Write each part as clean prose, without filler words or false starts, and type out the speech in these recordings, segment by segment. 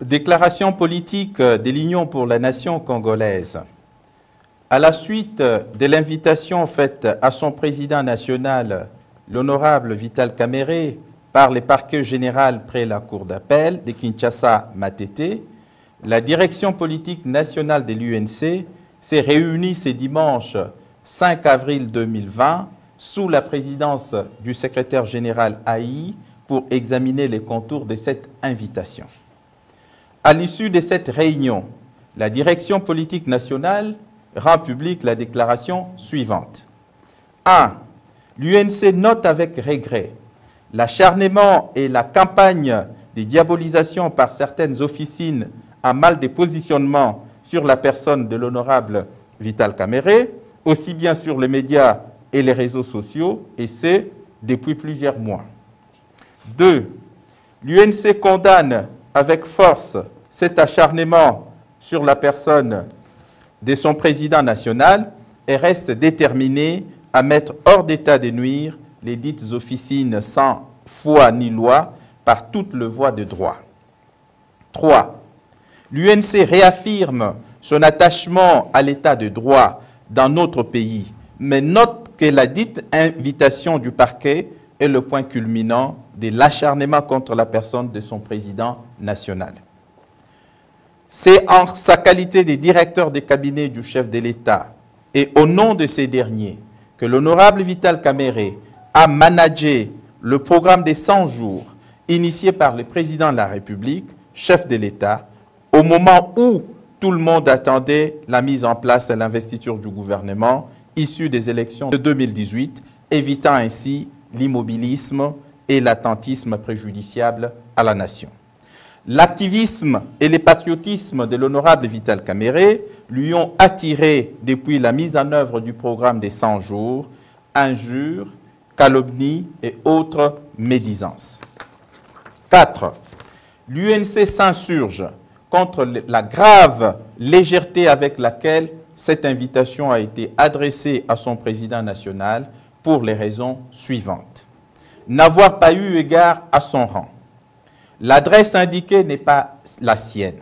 Déclaration politique de l'Union pour la nation congolaise. À la suite de l'invitation faite à son président national, l'honorable Vital Kamerhe, par le parquet général près la cour d'appel de Kinshasa-Matete, la direction politique nationale de l'UNC s'est réunie ce dimanche 5 avril 2020 sous la présidence du secrétaire général Aïe pour examiner les contours de cette invitation. À l'issue de cette réunion, la direction politique nationale rend publique la déclaration suivante. 1. L'UNC note avec regret l'acharnement et la campagne de diabolisation par certaines officines à mal de positionnement sur la personne de l'honorable Vital Kamerhe, aussi bien sur les médias et les réseaux sociaux, et ce, depuis plusieurs mois. 2. L'UNC condamne avec force cet acharnement sur la personne de son président national et reste déterminé à mettre hors d'état de nuire les dites officines sans foi ni loi par toutes les voies de droit. 3. L'UNC réaffirme son attachement à l'état de droit dans notre pays, mais note que la dite invitation du parquet est le point culminant de l'acharnement contre la personne de son président national. C'est en sa qualité de directeur de cabinet du chef de l'État et au nom de ces derniers que l'honorable Vital Kamerhe a managé le programme des 100 jours initié par le président de la République, chef de l'État, au moment où tout le monde attendait la mise en place et l'investiture du gouvernement issu des élections de 2018, évitant ainsi l'immobilisme et l'attentisme préjudiciable à la nation. L'activisme et le patriotisme de l'honorable Vital Kamerhe lui ont attiré depuis la mise en œuvre du programme des 100 jours, injures, calomnies et autres médisances. 4. L'UNC s'insurge contre la grave légèreté avec laquelle cette invitation a été adressée à son président national pour les raisons suivantes. N'avoir pas eu égard à son rang. L'adresse indiquée n'est pas la sienne.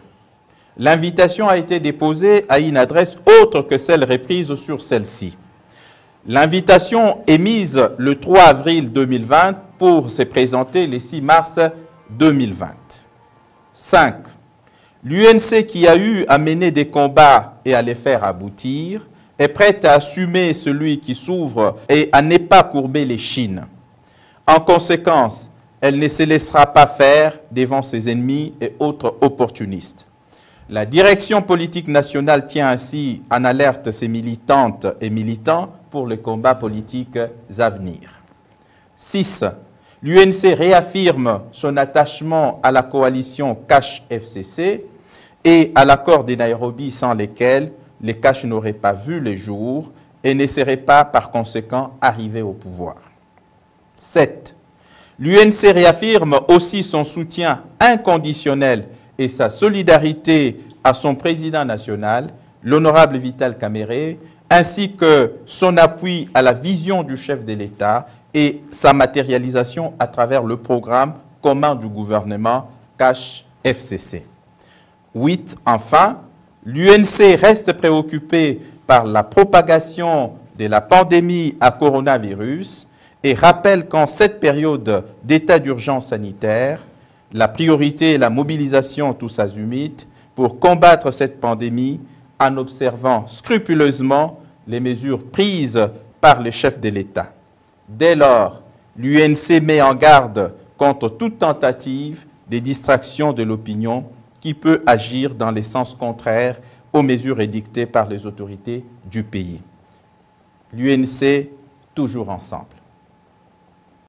L'invitation a été déposée à une adresse autre que celle reprise sur celle-ci. L'invitation est mise le 3 avril 2020 pour se présenter le 6 mars 2020. 5. L'UNC qui a eu à mener des combats et à les faire aboutir est prête à assumer celui qui s'ouvre et à ne pas courber les chines. En conséquence, elle ne se laissera pas faire devant ses ennemis et autres opportunistes. La direction politique nationale tient ainsi en alerte ses militantes et militants pour les combats politiques à venir. 6. L'UNC réaffirme son attachement à la coalition Cash-FCC et à l'accord de Nairobi sans lesquels les Cash n'auraient pas vu le jour et ne seraient pas par conséquent arrivés au pouvoir. 7. L'UNC réaffirme aussi son soutien inconditionnel et sa solidarité à son président national, l'honorable Vital Kamerhe, ainsi que son appui à la vision du chef de l'État et sa matérialisation à travers le programme commun du gouvernement Cash-FCC. 8. Enfin, l'UNC reste préoccupée par la propagation de la pandémie à coronavirus et rappelle qu'en cette période d'état d'urgence sanitaire, la priorité est la mobilisation tous azimuts pour combattre cette pandémie en observant scrupuleusement les mesures prises par les chefs de l'État. Dès lors, l'UNC met en garde contre toute tentative de distraction de l'opinion qui peut agir dans les sens contraires aux mesures édictées par les autorités du pays. L'UNC, toujours ensemble.